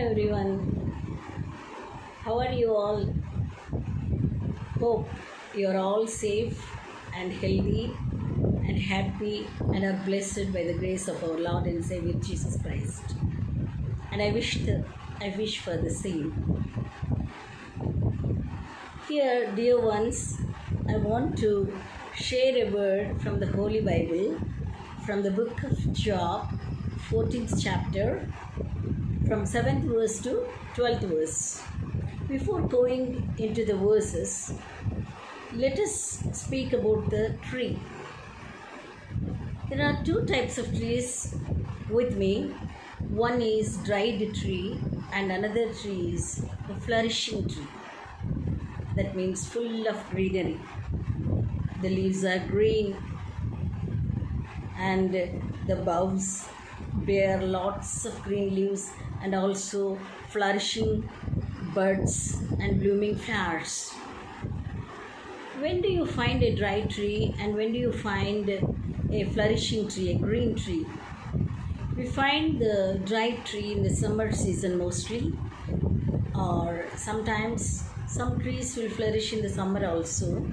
everyone, how are you all? Hope you're all safe and healthy and happy and are blessed by the grace of our Lord and Savior Jesus Christ. And I wish for the same. Here, dear ones, I want to share a word from the Holy Bible, from the book of Job, 14th chapter, from 7th verse to 12th verse. Before going into the verses, let us speak about the tree. There are two types of trees with me. One is dried tree and another tree is a flourishing tree. That means full of greenery. The leaves are green and the boughs bear lots of green leaves and also flourishing buds and blooming flowers. When do you find a dry tree and when do you find a flourishing tree, a green tree? We find the dry tree in the summer season mostly, or sometimes some trees will flourish in the summer also.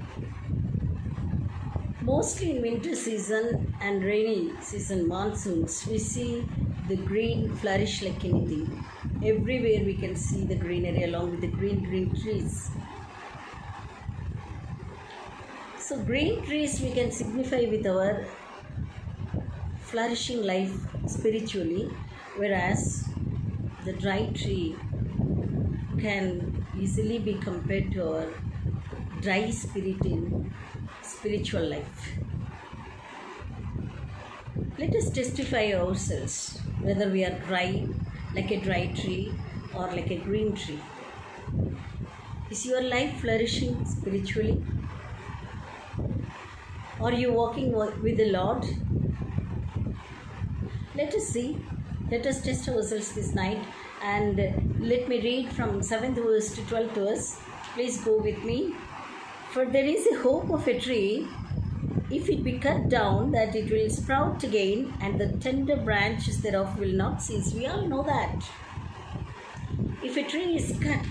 Mostly in winter season and rainy season, monsoons, we see the green flourish like anything. Everywhere we can see the greenery along with the green trees. So green trees we can signify with our flourishing life spiritually, whereas the dry tree can easily be compared to our dry spirit in spiritual life. Let us testify ourselves whether we are dry like a dry tree or like a green tree. Is your life flourishing spiritually? Are you walking with the Lord? Let us see. Let us test ourselves this night and let me read from 7th verse to 12th verse. Please go with me. For there is a hope of a tree, if it be cut down, that it will sprout again, and the tender branches thereof will not cease. We all know that. If a tree is cut,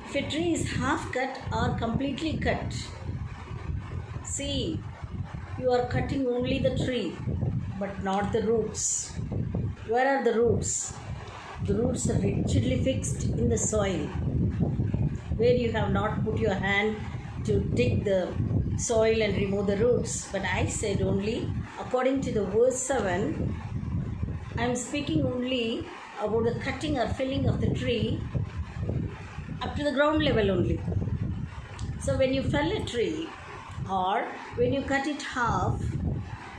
if a tree is half cut or completely cut, see, you are cutting only the tree, but not the roots. Where are the roots? The roots are rigidly fixed in the soil, where you have not put your hand to dig the soil and remove the roots. But I said only, according to the verse 7, I am speaking only about the cutting or felling of the tree up to the ground level only. So when you fell a tree or when you cut it half,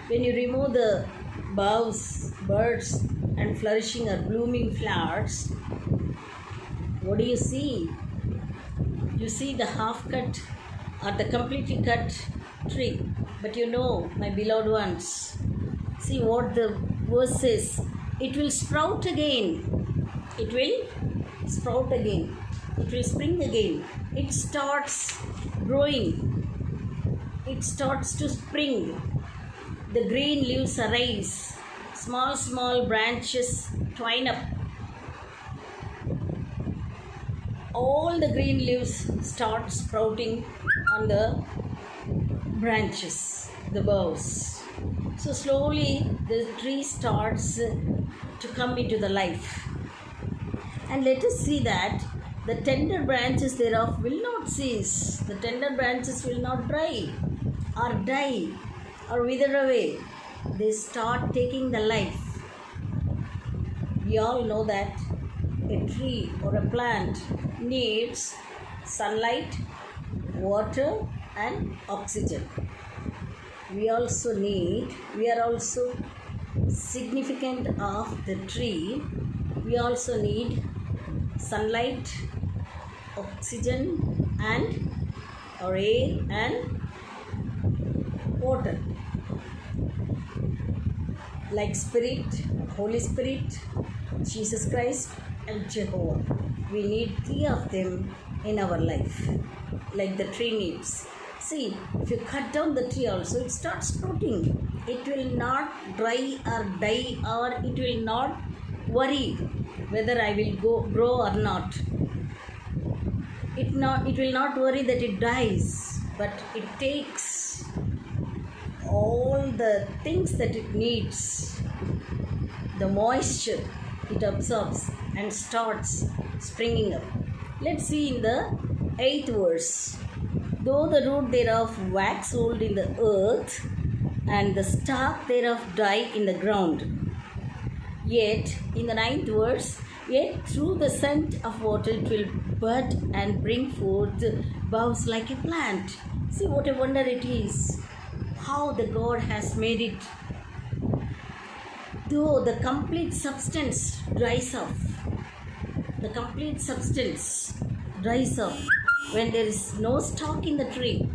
when you remove the boughs, buds and flourishing or blooming flowers, what do you see? You see the half cut or the completely cut tree. But you know, my beloved ones, see what the verse says. It will sprout again. It will sprout again. It will spring again. It starts growing. It starts to spring. The green leaves arise. Small branches twine up. All the green leaves start sprouting on the branches, the boughs. So slowly the tree starts to come into the life. And let us see that the tender branches thereof will not cease. The tender branches will not dry or die or wither away. They start taking the life. We all know that a tree or a plant needs sunlight, water and oxygen. We are also significant of the tree. We also need sunlight, oxygen and or air and water. Like Spirit, Holy Spirit, Jesus Christ and Jehovah. We need three of them in our life, like the tree needs. See, if you cut down the tree also, it starts sprouting. It will not dry or die, or it will not worry whether I will grow or not. It will not worry that it dies, but it takes all the things that it needs, the moisture it absorbs and starts springing up. Let's see in the 8th verse. Though the root thereof wax old in the earth, and the stalk thereof die in the ground, yet, in the 9th verse, yet through the scent of water it will bud and bring forth boughs like a plant. See what a wonder it is, how the God has made it. Though the complete substance dries off, the complete substance dries off when there is no stalk in the tree.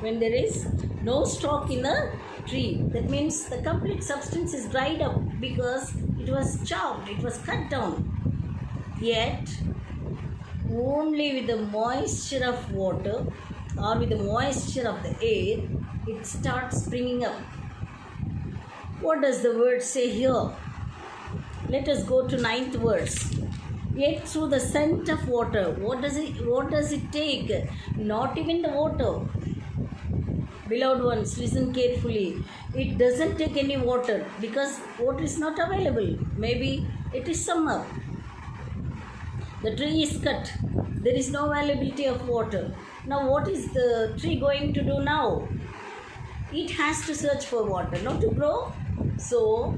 When there is no stalk in the tree, that means the complete substance is dried up because it was chopped, it was cut down. Yet, only with the moisture of water or with the moisture of the air, it starts springing up. What does the word say here? Let us go to 9th verse. Yet through the scent of water, what does it take? Not even the water. Beloved ones, listen carefully. It doesn't take any water because water is not available. Maybe it is summer. The tree is cut. There is no availability of water. Now what is the tree going to do now? It has to search for water, not to grow. So,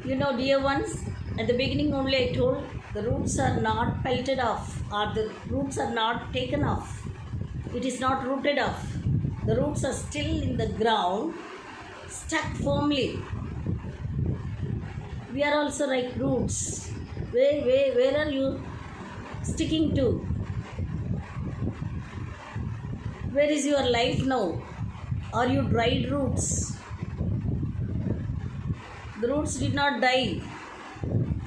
dear ones, at the beginning only I told the roots are not pelted off or the roots are not taken off. It is not rooted off. The roots are still in the ground, stuck firmly. We are also like roots. Where are you sticking to? Where is your life now? Are you dried roots? The roots did not die.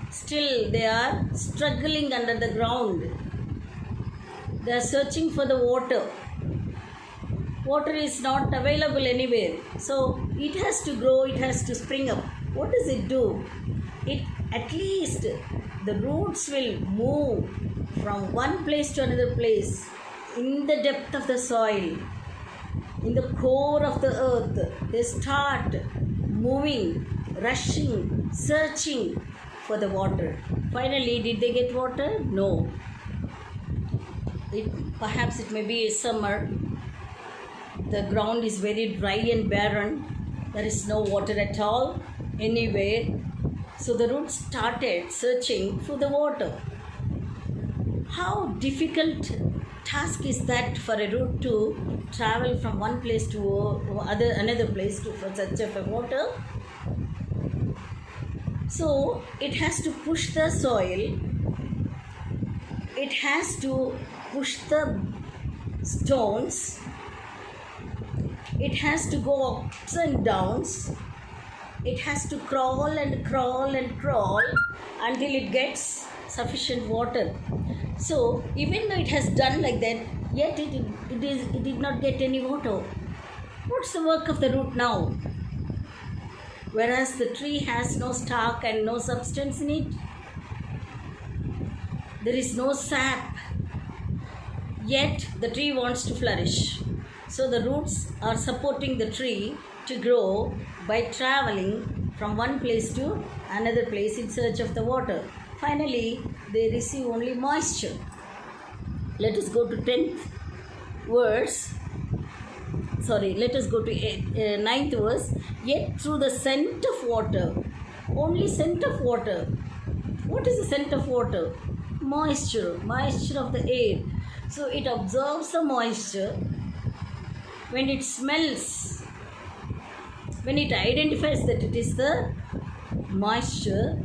Still, they are struggling under the ground. They are searching for the water. Water is not available anywhere. So, it has to grow, it has to spring up. What does it do? At least the roots will move from one place to another place in the depth of the soil, in the core of the earth. They start moving, rushing, searching for the water. Finally, did they get water? No. Perhaps it may be a summer. The ground is very dry and barren. There is no water at all anywhere. So the roots started searching for the water. How difficult task is that for a root to travel from one place to another place for search of water? So it has to push the soil. It has to push the stones. It has to go ups and downs. It has to crawl and crawl and crawl until it gets sufficient water. So even though it has done like that, yet it did not get any water. What's the work of the root now? Whereas the tree has no stalk and no substance in it, there is no sap, yet the tree wants to flourish. So the roots are supporting the tree to grow by traveling from one place to another place in search of the water. Finally, they receive only moisture. Let us go to 10th verse. Let us go to 9th verse. Yet through the scent of water, only scent of water. What is the scent of water? Moisture of the air. So it absorbs the moisture. When it smells, when it identifies that it is the moisture,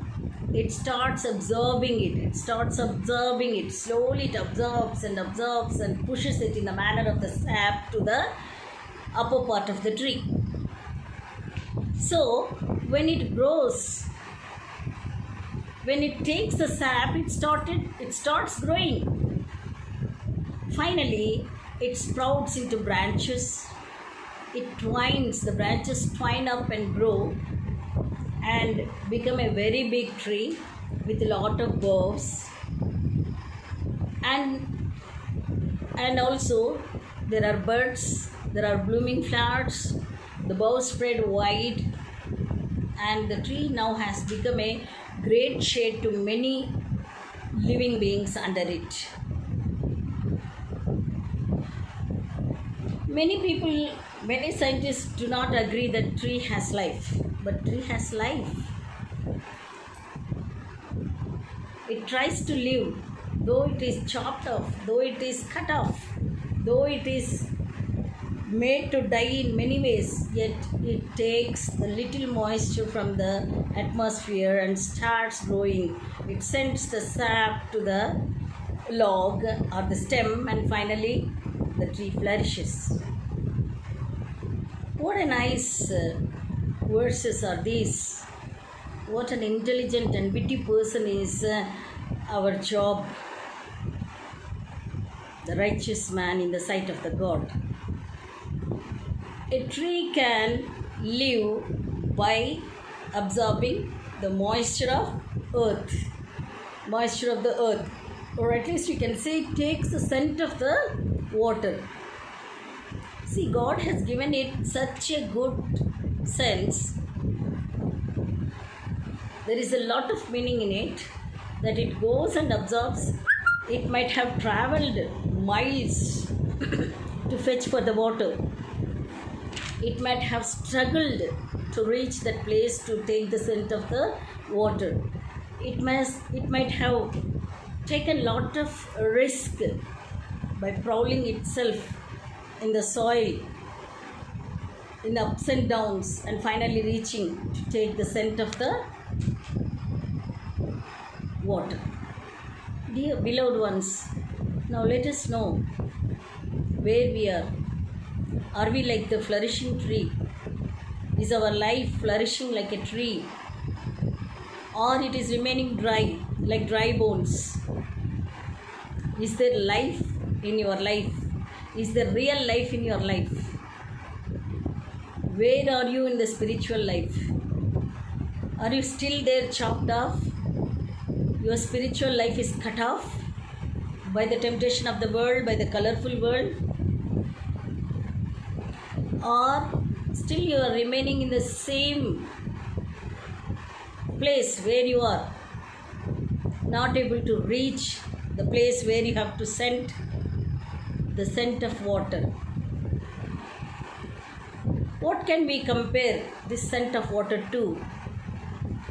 it starts absorbing it. Slowly it absorbs and pushes it in the manner of the sap to the upper part of the tree. So when it grows, when it takes the sap, it starts growing. Finally, it sprouts into branches. The branches twine up and grow, and become a very big tree with a lot of boughs, and also there are birds, there are blooming flowers, the boughs spread wide, and the tree now has become a great shade to many living beings under it. Many scientists do not agree that tree has life, but tree has life. It tries to live, though it is chopped off, though it is cut off, though it is made to die in many ways, yet it takes the little moisture from the atmosphere and starts growing. It sends the sap to the log or the stem, and finally the tree flourishes. What a nice verses are these. What an intelligent and witty person is our Job, the righteous man in the sight of the God. A tree can live by absorbing the moisture of the earth, or at least you can say it takes the scent of the water. See, God has given it such a good sense. There is a lot of meaning in it, that it goes and absorbs. It might have traveled miles to fetch for the water. It might have struggled to reach that place to take the scent of the water. It might have taken a lot of risk by prowling itself in the soil, in ups and downs, and finally reaching to take the scent of the water. Dear beloved ones, now let us know where we are. Are we like the flourishing tree? Is our life flourishing like a tree? Or it is remaining dry, like dry bones? Is there life in your life? Is there real life in your life? Where are you in the spiritual life? Are you still there, chopped off? Your spiritual life is cut off by the temptation of the world, by the colorful world? Or still you are remaining in the same place where you are, not able to reach the place where you have to scent the scent of water? What can we compare this scent of water to?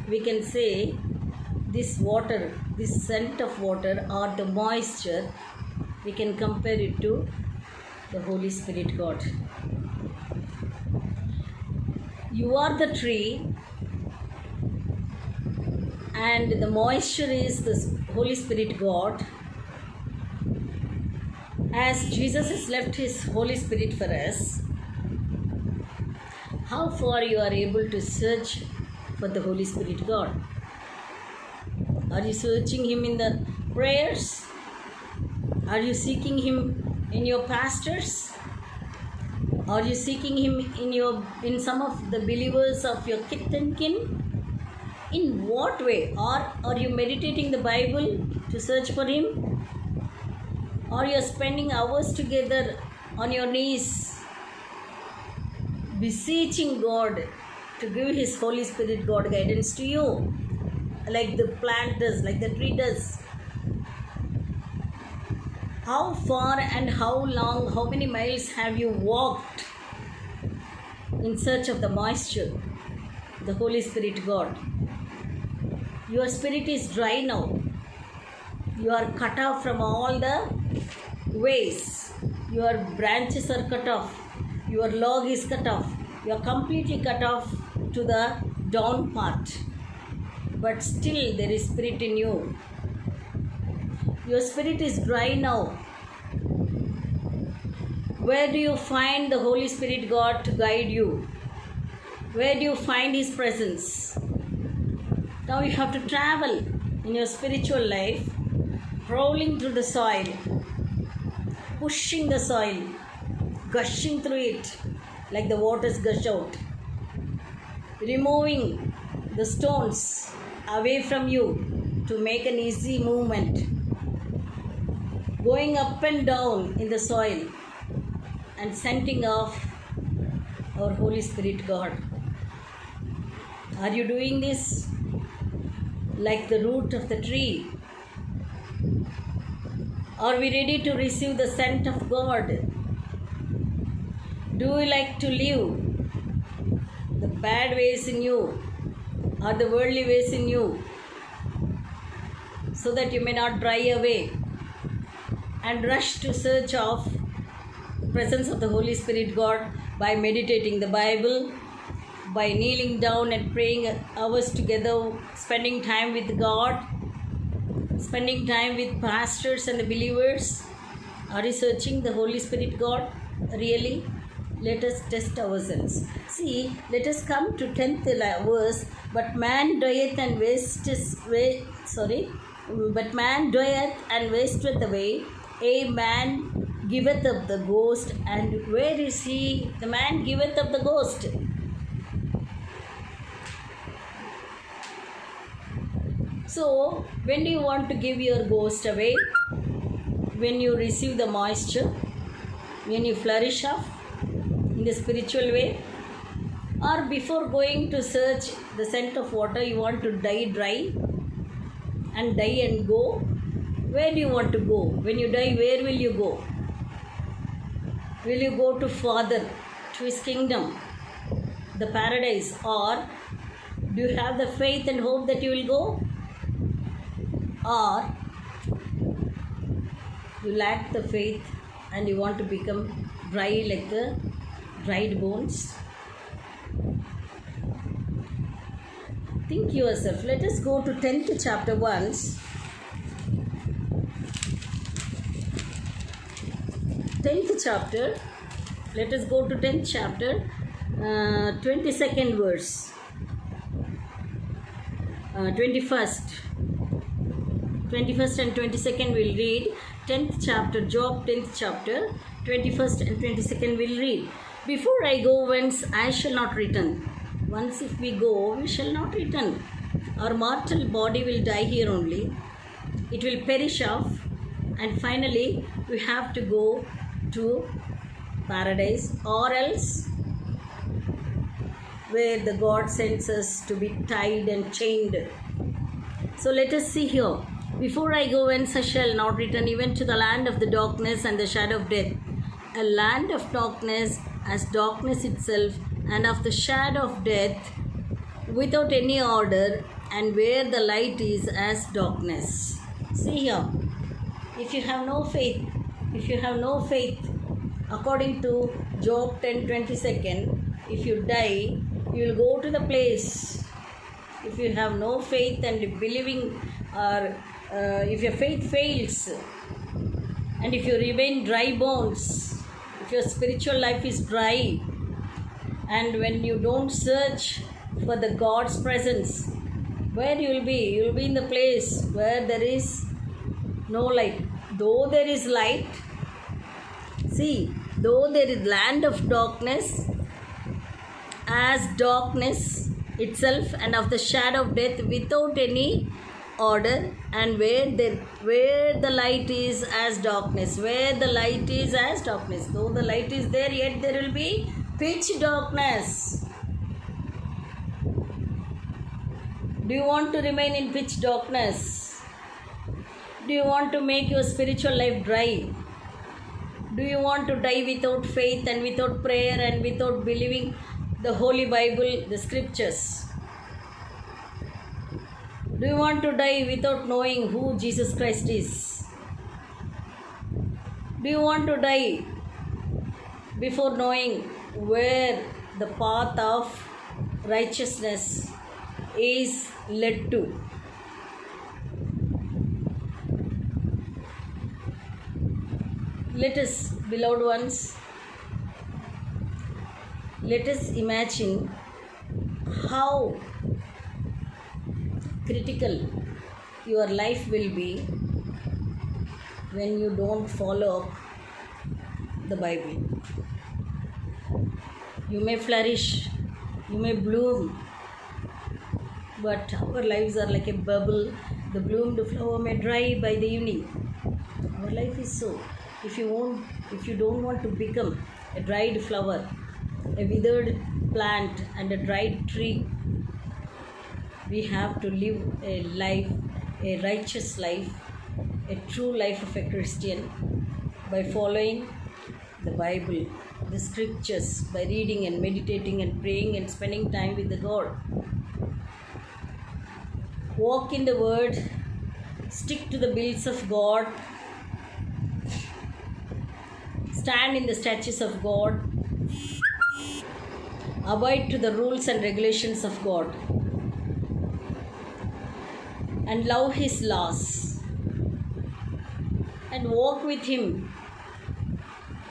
We can say this water, this scent of water, or the moisture, we can compare it to the Holy Spirit God. You are the tree, and the moisture is the Holy Spirit God. As Jesus has left His Holy Spirit for us, how far you are able to search for the Holy Spirit God? Are you searching Him in the prayers? Are you seeking Him in your pastors? Are you seeking Him in some of the believers of your kith and kin? In what way? Or are you meditating the Bible to search for Him? Or you are spending hours together on your knees, beseeching God to give His Holy Spirit God guidance to you, like the plant does, like the tree does? How far and how long, how many miles have you walked in search of the moisture, the Holy Spirit God? Your spirit is dry now. You are cut off from all the ways. Your branches are cut off. Your log is cut off. You are completely cut off to the down part. But still there is spirit in you. Your spirit is dry now. Where do you find the Holy Spirit God to guide you? Where do you find His presence? Now you have to travel in your spiritual life, crawling through the soil, pushing the soil, gushing through it like the waters gush out, removing the stones away from you to make an easy movement, going up and down in the soil and sending off our Holy Spirit God. Are you doing this like the root of the tree? Are we ready to receive the scent of God? Do you like to live the bad ways in you or the worldly ways in you, so that you may not dry away and rush to search of the presence of the Holy Spirit God by meditating the Bible, by kneeling down and praying hours together, spending time with God, spending time with pastors and the believers? Are you searching the Holy Spirit God really? Let us test ourselves. See, let us come to 10th verse. But man doeth and wasteth away. A man giveth up the ghost. And where is he? The man giveth up the ghost. So, when do you want to give your ghost away? When you receive the moisture, when you flourish up in the spiritual way, or before going to search the scent of water, you want to die dry and die and go? Where do you want to go? When you die, where will you go? Will you go to Father, to His kingdom, the paradise, or do you have the faith and hope that you will go? Or you lack the faith and you want to become dry like the dried bones? Think yourself. Let us go to 10th chapter once. 10th chapter. Let us go to 10th chapter, 22nd verse. 21st and 22nd we'll read. 10th chapter, Job 10th chapter, 21st and 22nd we'll read. Before I go whence I shall not return. Once if we go, we shall not return. Our mortal body will die here only. It will perish off, and finally we have to go to paradise, or else where the God sends us to be tied and chained. So let us see here. Before I go whence I shall not return, even to the land of the darkness and the shadow of death. A land of darkness as darkness itself, and of the shadow of death without any order, and where the light is as darkness. See here. If you have no faith, according to Job 10:22, if you die, you will go to the place. If you have no faith and believing, or if your faith fails, and if you remain dry bones, if your spiritual life is dry, and when you don't search for the God's presence, where you will be? You will be in the place where there is no light. Though there is light, see, though there is land of darkness, as darkness itself, and of the shadow of death without any order, and where the light is as darkness, though the light is there, yet there will be pitch darkness. Do you want to remain in pitch darkness? Do you want to make your spiritual life dry? Do you want to die without faith and without prayer and without believing the Holy Bible, the scriptures? Do you want to die without knowing who Jesus Christ is? Do you want to die before knowing where the path of righteousness is led to? Let us, beloved ones, let us imagine how critical your life will be when you don't follow the Bible. You may flourish, you may bloom, but our lives are like a bubble. The bloomed flower may dry by the evening. Our life is so. If you don't want to become a dried flower, a withered plant, and a dried tree, we have to live a life, a righteous life, a true life of a Christian by following the Bible, the scriptures, by reading and meditating and praying and spending time with the God. Walk in the Word, stick to the bills of God, stand in the statutes of God, abide to the rules and regulations of God, and love His laws, and walk with Him.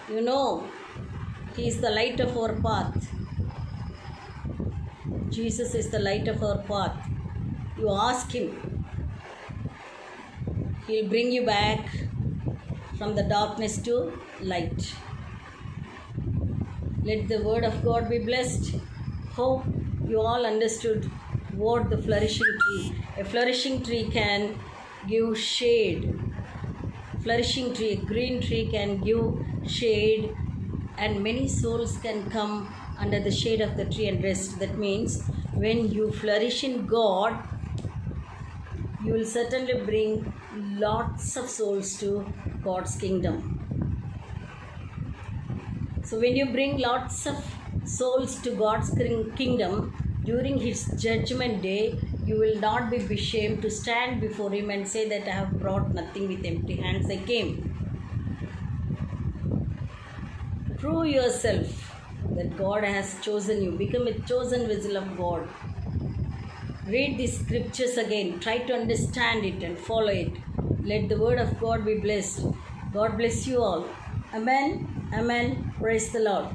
You know, He is the light of our path. Jesus is the light of our path. You ask Him, He'll bring you back from the darkness to light. Let the word of God be blessed. Hope you all understood what the flourishing tree. A flourishing tree can give shade. Flourishing tree, a green tree can give shade, and many souls can come under the shade of the tree and rest. That means when you flourish in God, you will certainly bring lots of souls to God's kingdom. So when you bring lots of souls to God's kingdom during His judgment day, you will not be ashamed to stand before Him and say that I have brought nothing, with empty hands I came. Prove yourself that God has chosen you. Become a chosen vessel of God. Read these scriptures again. Try to understand it and follow it. Let the word of God be blessed. God bless you all. Amen. Amen. Praise the Lord.